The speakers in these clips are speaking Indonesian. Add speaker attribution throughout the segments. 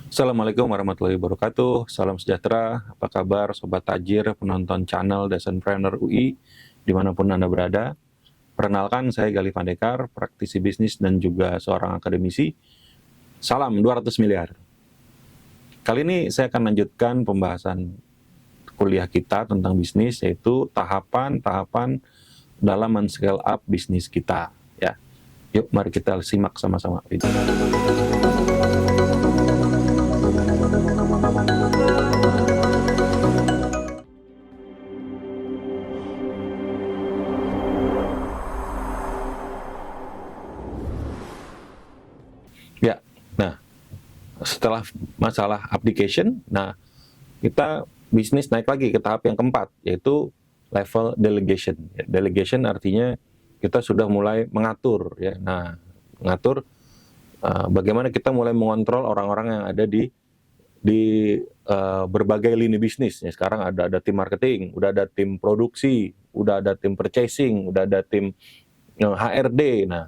Speaker 1: Assalamualaikum warahmatullahi wabarakatuh. Salam sejahtera. Apa kabar Sobat Tajir, penonton channel Desainpreneur UI, dimanapun Anda berada. Perkenalkan, saya Galih Pandekar, praktisi bisnis dan juga seorang akademisi. Salam 200 miliar. Kali ini saya akan lanjutkan pembahasan kuliah kita tentang bisnis, yaitu tahapan-tahapan dalam men-scale up bisnis kita. Ya, yuk mari kita simak sama-sama video. Ya, nah setelah masalah application, nah kita bisnis naik lagi ke tahap yang keempat, yaitu level delegation. Ya, delegation artinya kita sudah mulai mengatur, ya. Nah, mengatur bagaimana kita mulai mengontrol orang-orang yang ada di berbagai lini bisnis. Ya, sekarang ada tim marketing, udah ada tim produksi, udah ada tim purchasing, udah ada tim HRD. Nah,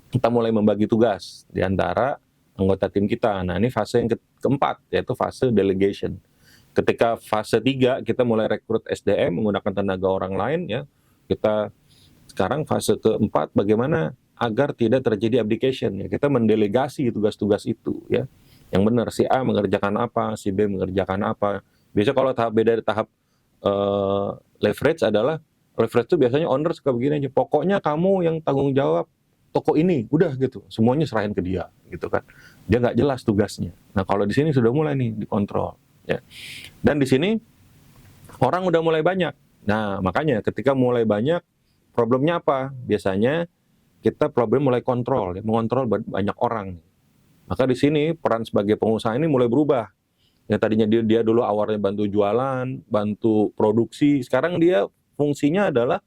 Speaker 1: kita mulai membagi tugas di antara anggota tim kita. Nah, ini fase yang keempat, yaitu fase delegation. Ketika fase 3, kita mulai rekrut SDM menggunakan tenaga orang lain, ya. Kita sekarang fase keempat, bagaimana agar tidak terjadi abdication, ya. Kita mendelegasi tugas-tugas itu, ya. Yang benar, si A mengerjakan apa, si B mengerjakan apa. Biasanya kalau tahap beda dari tahap leverage adalah, leverage itu biasanya owner suka begini aja, pokoknya kamu yang tanggung jawab toko ini, udah gitu, semuanya serahin ke dia, gitu kan. Dia nggak jelas tugasnya. Nah, kalau di sini sudah mulai nih dikontrol, ya. Dan di sini orang udah mulai banyak. Nah, makanya ketika mulai banyak, problemnya apa? Biasanya kita problem mulai kontrol, ya, mengontrol banyak orang. Maka di sini peran sebagai pengusaha ini mulai berubah. Yang tadinya dia dulu awalnya bantu jualan, bantu produksi, sekarang dia fungsinya adalah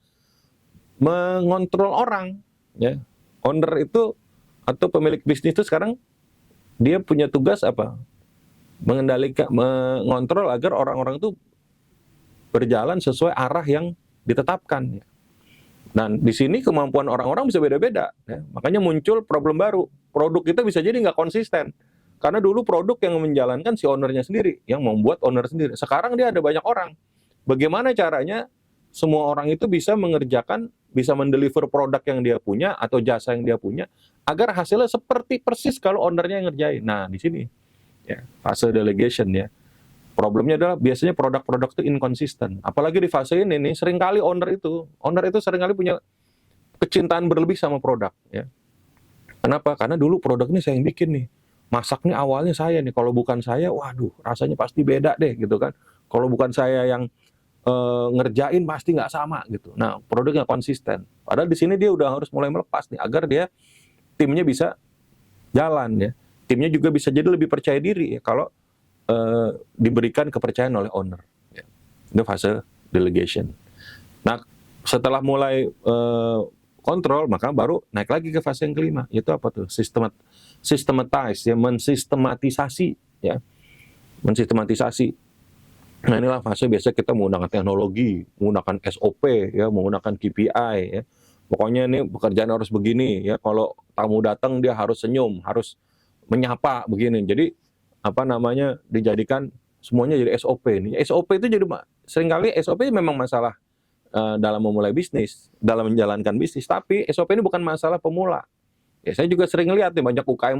Speaker 1: mengontrol orang, ya. Owner itu atau pemilik bisnis itu sekarang dia punya tugas apa? Mengendalikan, mengontrol agar orang-orang itu berjalan sesuai arah yang ditetapkan. Dan di sini kemampuan orang-orang bisa beda-beda. Ya. Makanya muncul problem baru. Produk kita bisa jadi nggak konsisten. Karena dulu produk yang menjalankan si ownernya sendiri, yang membuat owner sendiri. Sekarang dia ada banyak orang. Bagaimana caranya semua orang itu bisa mengerjakan, bisa mendeliver produk yang dia punya atau jasa yang dia punya, agar hasilnya seperti persis kalau ownernya yang ngerjain. Nah, di sini ya, fase delegation, ya. Problemnya adalah biasanya produk-produk itu inkonsisten. Apalagi di fase ini nih, seringkali owner itu seringkali punya kecintaan berlebih sama produk, ya. Kenapa? Karena dulu produk ini saya yang bikin nih. Masak nih awalnya saya nih. Kalau bukan saya, waduh, rasanya pasti beda deh, gitu kan. Kalau bukan saya yang ngerjain pasti nggak sama gitu. Nah, produknya konsisten. Padahal di sini dia udah harus mulai melepas nih agar dia timnya bisa jalan, ya. Timnya juga bisa jadi lebih percaya diri, ya, kalau diberikan kepercayaan oleh owner. Ya. Itu fase delegation. Nah, setelah mulai kontrol, maka baru naik lagi ke fase yang kelima. Itu apa tuh? Systematize, ya, mensistematisasi, ya. Mensistematisasi. Nah, inilah fase biasa kita menggunakan teknologi, menggunakan SOP, ya, menggunakan KPI, ya. Pokoknya ini pekerjaan harus begini, ya. Kalau tamu datang dia harus senyum, harus menyapa begini. Jadi apa namanya, dijadikan semuanya jadi SOP ini. SOP itu jadi seringkali SOP memang masalah dalam memulai bisnis, dalam menjalankan bisnis, tapi SOP ini bukan masalah pemula. Ya, saya juga sering lihat nih banyak UKM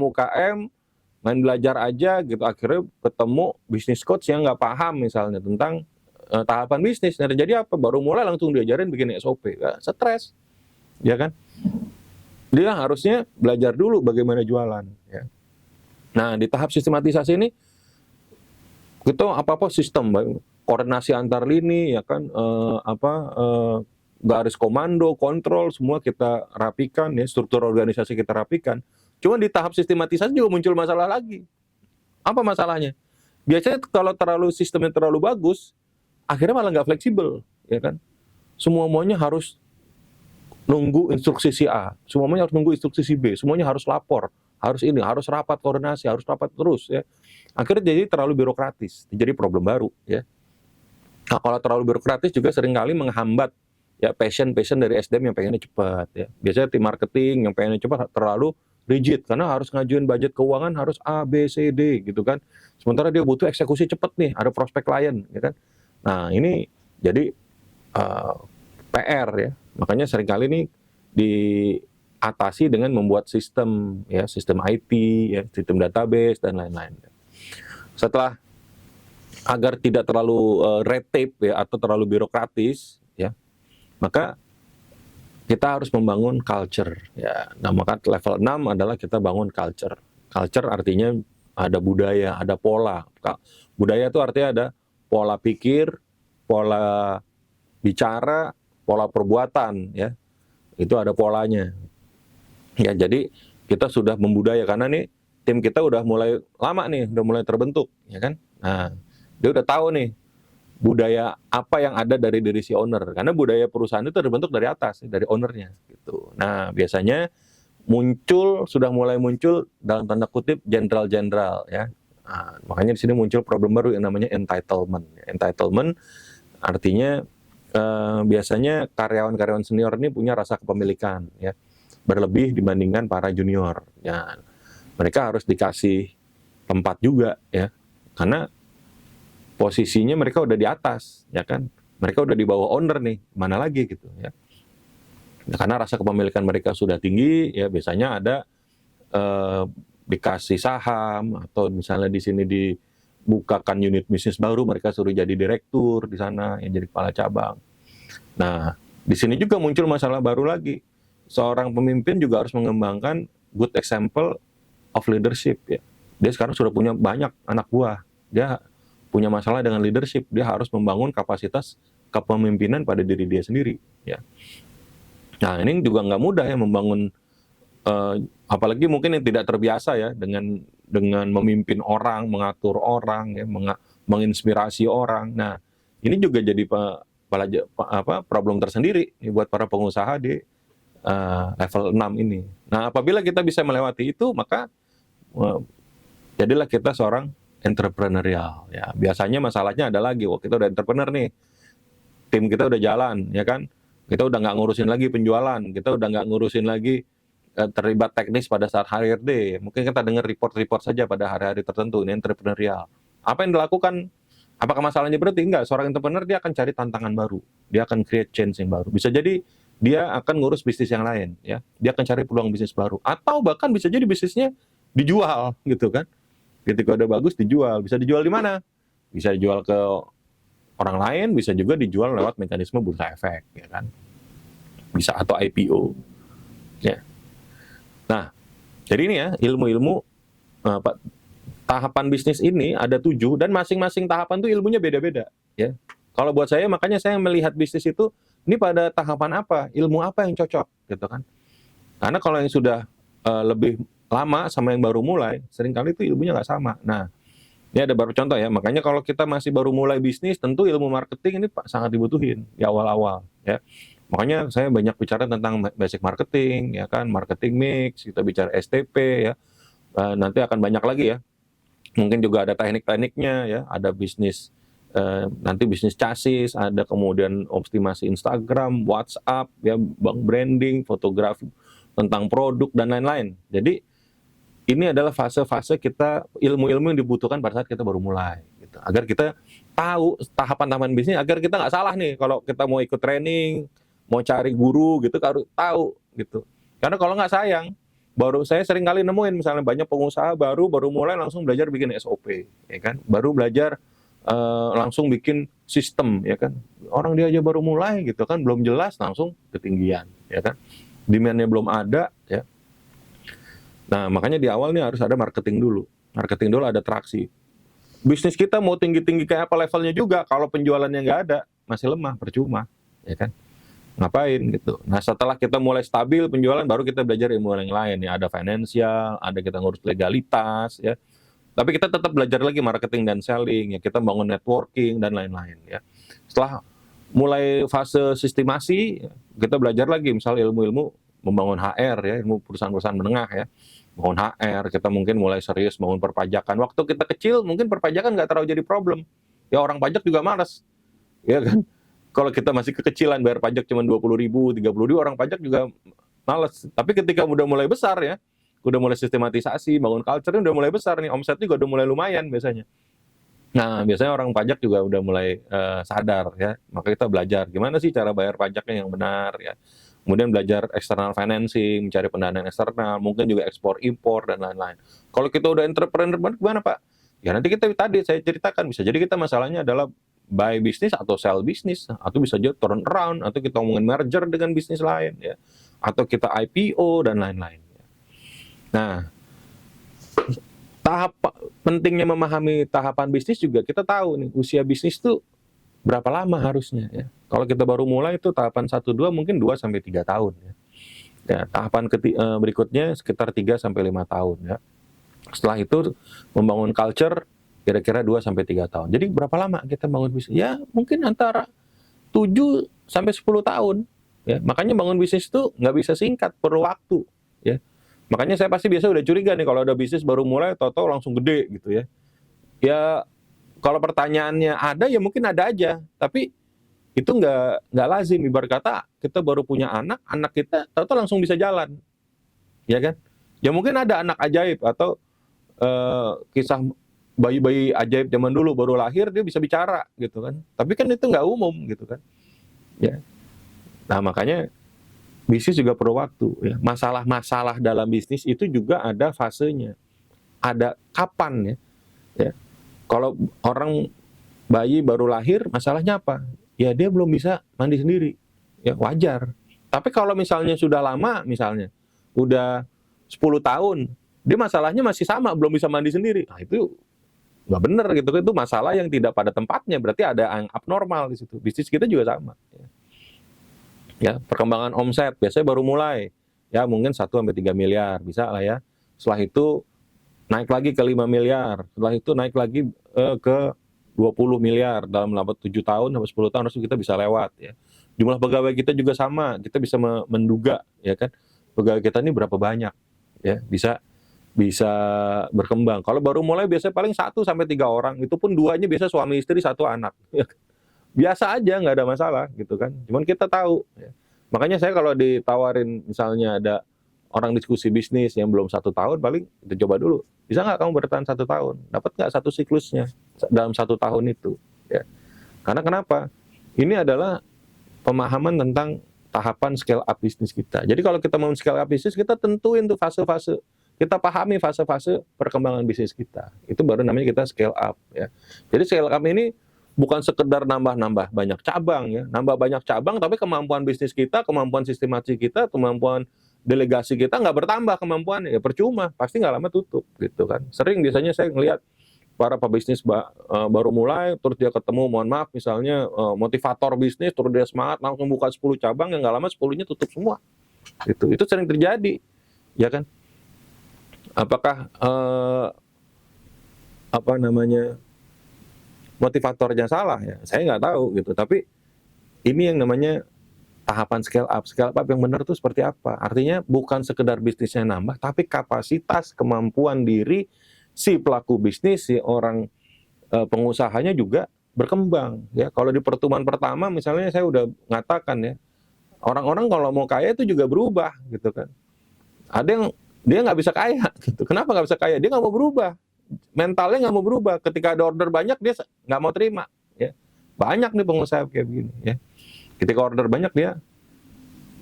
Speaker 1: main belajar aja gitu, akhirnya ketemu bisnis coach yang nggak paham misalnya tentang tahapan bisnis. Nah, jadi apa? Baru mulai langsung diajarin bikin SOP, ya, stres, ya kan? Dia harusnya belajar dulu bagaimana jualan, ya. Nah, di tahap sistematisasi ini kita apa-apa sistem, koordinasi antar lini, ya kan, garis komando, kontrol, semua kita rapikan, ya, struktur organisasi kita rapikan. Cuma di tahap sistematisasi juga muncul masalah lagi. Apa masalahnya? Biasanya kalau sistemnya terlalu bagus, akhirnya malah nggak fleksibel, ya kan? Semuanya harus nunggu instruksi si A, semuanya harus nunggu instruksi si B, semuanya harus lapor, harus ini, harus rapat koordinasi, harus rapat terus, ya. Akhirnya jadi terlalu birokratis, jadi problem baru, ya. Nah, kalau terlalu birokratis juga seringkali menghambat, ya, passion dari SDM yang pengennya cepat, ya. Biasanya tim marketing yang pengennya cepat terlalu rigid karena harus ngajuin budget keuangan harus A, B, C, D gitu kan. Sementara dia butuh eksekusi cepat nih, ada prospek klien, ya kan. Nah ini jadi PR ya. Makanya seringkali ini diatasi dengan membuat sistem ya, sistem IT, ya, sistem database dan lain-lain. Setelah agar tidak terlalu red tape ya atau terlalu birokratis ya, maka kita harus membangun culture ya. Nah, maka level 6 adalah kita bangun culture. Culture artinya ada budaya, ada pola. Budaya itu artinya ada pola pikir, pola bicara, pola perbuatan ya. Itu ada polanya. Ya, jadi kita sudah membudaya karena nih tim kita udah mulai lama nih, udah mulai terbentuk ya kan. Nah, dia udah tahu nih budaya apa yang ada dari diri si owner, karena budaya perusahaan itu terbentuk dari atas, dari ownernya gitu. Nah, biasanya sudah mulai muncul dalam tanda kutip jenderal-jenderal ya. Nah, makanya di sini muncul problem baru yang namanya entitlement. Entitlement artinya biasanya karyawan-karyawan senior ini punya rasa kepemilikan ya, berlebih dibandingkan para junior. Ya, mereka harus dikasih tempat juga ya, karena posisinya mereka udah di atas, ya kan? Mereka udah di bawah owner nih, mana lagi gitu ya. Nah, karena rasa kepemilikan mereka sudah tinggi, ya biasanya ada dikasih saham atau misalnya di sini dibukakan unit bisnis baru, mereka suruh jadi direktur di sana, yang jadi kepala cabang. Nah, di sini juga muncul masalah baru lagi. Seorang pemimpin juga harus mengembangkan good example of leadership ya. Dia sekarang sudah punya banyak anak buah. Dia punya masalah dengan leadership, dia harus membangun kapasitas kepemimpinan pada diri dia sendiri ya. Nah, ini juga nggak mudah ya membangun apalagi mungkin yang tidak terbiasa ya dengan memimpin orang, mengatur orang ya, menginspirasi orang. Nah, ini juga jadi problem tersendiri nih buat para pengusaha di level 6 ini. Nah, apabila kita bisa melewati itu, maka jadilah kita seorang entrepreneurial ya. Biasanya masalahnya adalah lagi, kita udah entrepreneur nih, tim kita udah jalan ya kan, kita udah nggak ngurusin lagi penjualan, kita udah nggak ngurusin lagi terlibat teknis pada saat HRD. Mungkin kita dengar report-report saja pada hari-hari tertentu. Ini entrepreneurial. Apa yang dilakukan? Apakah masalahnya berarti? Enggak. Seorang entrepreneur dia akan cari tantangan baru, dia akan create change yang baru. Bisa jadi dia akan ngurus bisnis yang lain ya, dia akan cari peluang bisnis baru, atau bahkan bisa jadi bisnisnya dijual gitu kan. Ketika udah bagus dijual, bisa dijual di mana? Bisa dijual ke orang lain, bisa juga dijual lewat mekanisme bursa efek, ya kan? Bisa atau IPO. Ya. Nah, jadi ini ya ilmu-ilmu tahapan bisnis ini ada 7 dan masing-masing tahapan tuh ilmunya beda-beda. Ya. Kalau buat saya makanya saya melihat bisnis itu ini pada tahapan apa, ilmu apa yang cocok, gitu kan? Karena kalau yang sudah lebih lama sama yang baru mulai, seringkali itu ilmunya nggak sama. Nah, ini ada beberapa contoh ya. Makanya kalau kita masih baru mulai bisnis, tentu ilmu marketing ini sangat dibutuhin di awal-awal. Ya, makanya saya banyak bicara tentang basic marketing, ya kan, marketing mix. Kita bicara STP, ya. Nanti akan banyak lagi ya. Mungkin juga ada teknik-tekniknya, ya. Ada bisnis, nanti bisnis chassis, ada kemudian optimasi Instagram, WhatsApp, ya, branding, fotografi, tentang produk dan lain-lain. Jadi ini adalah fase-fase kita ilmu-ilmu yang dibutuhkan pada saat kita baru mulai, gitu. Agar kita tahu tahapan-tahapan bisnis, agar kita nggak salah nih kalau kita mau ikut training, mau cari guru gitu, harus tahu gitu. Karena kalau nggak sayang, saya sering kali nemuin misalnya banyak pengusaha baru mulai langsung belajar bikin SOP, ya kan, baru belajar langsung bikin sistem, ya kan. Orang dia aja baru mulai gitu kan, belum jelas langsung ketinggian, ya kan. Demand-nya belum ada, ya. Nah, makanya di awal nih harus ada marketing dulu. Marketing dulu, ada traksi. Bisnis kita mau tinggi-tinggi kayak apa levelnya juga, kalau penjualannya nggak ada, masih lemah, percuma, ya kan? Ngapain gitu. Nah, setelah kita mulai stabil penjualan, baru kita belajar ilmu yang lain ya. Ada financial, ada kita ngurus legalitas, ya. Tapi kita tetap belajar lagi marketing dan selling, ya. Kita bangun networking dan lain-lain, ya. Setelah mulai fase sistemasi, kita belajar lagi misalnya ilmu-ilmu membangun HR, ya, ilmu perusahaan-perusahaan menengah, ya. Bangun HR, kita mungkin mulai serius bangun perpajakan. Waktu kita kecil, mungkin perpajakan nggak terlalu jadi problem. Ya, orang pajak juga malas, ya kan? Kalau kita masih kekecilan, bayar pajak cuma 20.000, 30.000, orang pajak juga malas. Tapi ketika udah mulai besar, ya, udah mulai sistematisasi, bangun culture-nya udah mulai besar nih, omsetnya juga udah mulai lumayan biasanya. Nah, biasanya orang pajak juga udah mulai sadar ya, maka kita belajar gimana sih cara bayar pajaknya yang benar ya. Kemudian belajar external financing, mencari pendanaan eksternal, mungkin juga ekspor impor dan lain-lain. Kalau kita udah entrepreneur banget gimana Pak? Ya nanti kita tadi saya ceritakan, bisa jadi kita masalahnya adalah buy bisnis atau sell bisnis, atau bisa juga turn around, atau kita ngomongin merger dengan bisnis lain ya, atau kita IPO dan lain-lain. Nah, tahap pentingnya memahami tahapan bisnis juga kita tahu nih, usia bisnis tuh berapa lama harusnya ya. Kalau kita baru mulai itu tahapan 1 2 mungkin 2 sampai 3 tahun ya. Ya, tahapan berikutnya sekitar 3 sampai 5 tahun ya. Setelah itu membangun culture kira-kira 2 sampai 3 tahun. Jadi berapa lama kita bangun bisnis? Ya, mungkin antara 7 sampai 10 tahun ya. Makanya bangun bisnis itu nggak bisa singkat, perlu waktu ya. Makanya saya pasti biasa udah curiga nih kalau ada bisnis baru mulai tahu-tahu langsung gede gitu ya. Ya kalau pertanyaannya ada ya mungkin ada aja, tapi itu nggak lazim. Ibarat kata kita baru punya anak, anak kita tahu-tahu langsung bisa jalan, ya kan? Ya mungkin ada anak ajaib atau kisah bayi-bayi ajaib zaman dulu baru lahir dia bisa bicara gitu kan. Tapi kan itu nggak umum gitu kan. Ya. Nah makanya bisnis juga perlu waktu ya. Masalah-masalah dalam bisnis itu juga ada fasenya. Ada kapan ya. Ya. Kalau orang bayi baru lahir, masalahnya apa? Ya dia belum bisa mandi sendiri. Ya wajar. Tapi kalau misalnya sudah lama, misalnya udah 10 tahun, dia masalahnya masih sama, belum bisa mandi sendiri. Nah itu nggak benar gitu. Itu masalah yang tidak pada tempatnya. Berarti ada yang abnormal di situ. Bisnis kita juga sama. Ya, perkembangan omset biasanya baru mulai. Ya mungkin 1 sampai 3 miliar, bisa lah ya. Setelah itu naik lagi ke 5 miliar, setelah itu naik lagi ke 20 miliar dalam 7 tahun sampai 10 tahun harus kita bisa lewat ya. Jumlah pegawai kita juga sama, kita bisa menduga ya kan. Pegawai kita ini berapa banyak ya, bisa berkembang. Kalau baru mulai biasanya paling 1 sampai 3 orang, itu pun 2-nya biasa suami istri 1 anak. Biasa aja, nggak ada masalah gitu kan. Cuman kita tahu ya. Makanya saya kalau ditawarin misalnya ada orang diskusi bisnis yang belum 1 tahun, paling kita coba dulu, bisa nggak kamu bertahan 1 tahun, dapat nggak 1 siklusnya dalam 1 tahun itu ya. Karena kenapa, ini adalah pemahaman tentang tahapan scale up bisnis kita. Jadi kalau kita mau scale up bisnis, kita tentuin tuh fase-fase, kita pahami fase-fase perkembangan bisnis kita, itu baru namanya kita scale up ya. Jadi scale up ini bukan sekedar nambah-nambah banyak cabang ya, nambah banyak cabang tapi kemampuan bisnis kita, kemampuan sistematik kita, kemampuan delegasi kita nggak bertambah kemampuannya, ya percuma, pasti nggak lama tutup gitu kan. Sering biasanya saya ngelihat para pebisnis baru mulai, terus dia ketemu, mohon maaf misalnya motivator bisnis, terus dia semangat langsung buka 10 cabang, yang nggak lama 10-nya tutup semua. Itu sering terjadi, ya kan? Apakah motivatornya salah ya, saya nggak tahu gitu. Tapi ini yang namanya tahapan scale up. Scale up yang benar itu seperti apa? Artinya bukan sekedar bisnisnya nambah, tapi kapasitas kemampuan diri si pelaku bisnis, si orang pengusahanya juga berkembang. Ya, kalau di pertemuan pertama misalnya saya udah ngatakan ya, orang-orang kalau mau kaya itu juga berubah gitu kan. Ada yang dia nggak bisa kaya gitu. Kenapa nggak bisa kaya? Dia nggak mau berubah. Mentalnya nggak mau berubah. Ketika ada order banyak dia nggak mau terima. Ya. Banyak nih pengusaha kayak begini. Ya. Ketika order banyak dia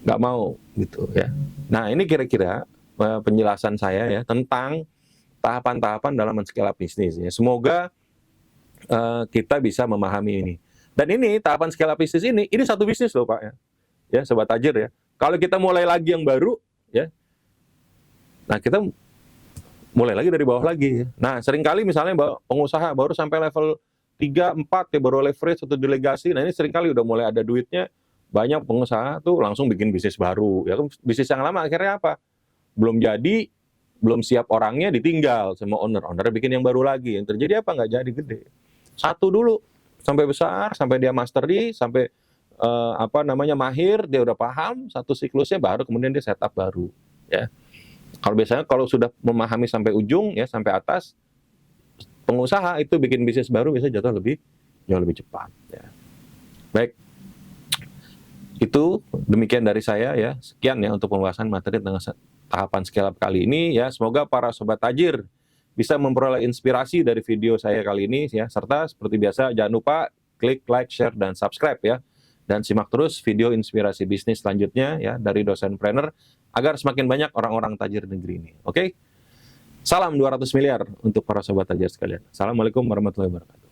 Speaker 1: nggak mau gitu ya. Nah ini kira-kira penjelasan saya ya tentang tahapan-tahapan dalam men-scale up bisnis. Ya. Semoga kita bisa memahami ini. Dan ini tahapan scale up bisnis ini satu bisnis loh Pak ya. Ya Sobat Tajir ya. Kalau kita mulai lagi yang baru ya. Nah kita mulai lagi dari bawah lagi. Nah, seringkali misalnya pengusaha baru sampai level 3, 4, ya baru leverage atau delegasi. Nah, ini seringkali udah mulai ada duitnya, banyak pengusaha tuh langsung bikin bisnis baru. Ya, bisnis yang lama akhirnya apa? Belum jadi, belum siap orangnya ditinggal sama owner. Owner bikin yang baru lagi. Yang terjadi apa? Nggak jadi gede. Satu dulu, sampai besar, sampai dia mastery, sampai mahir, dia udah paham, satu siklusnya baru, kemudian dia setup baru. Ya. Kalau sudah memahami sampai ujung ya sampai atas, pengusaha itu bikin bisnis baru bisa jauh lebih cepat ya. Baik. Itu demikian dari saya ya. Sekian ya untuk pembahasan materi tentang tahapan scale up kali ini ya. Semoga para sobat tajir bisa memperoleh inspirasi dari video saya kali ini ya. Serta seperti biasa jangan lupa klik like, share, dan subscribe ya. Dan simak terus video inspirasi bisnis selanjutnya ya dari Dosenpreneur agar semakin banyak orang-orang tajir negeri ini. Oke? Salam 200 miliar untuk para sobat tajir sekalian. Assalamualaikum warahmatullahi wabarakatuh.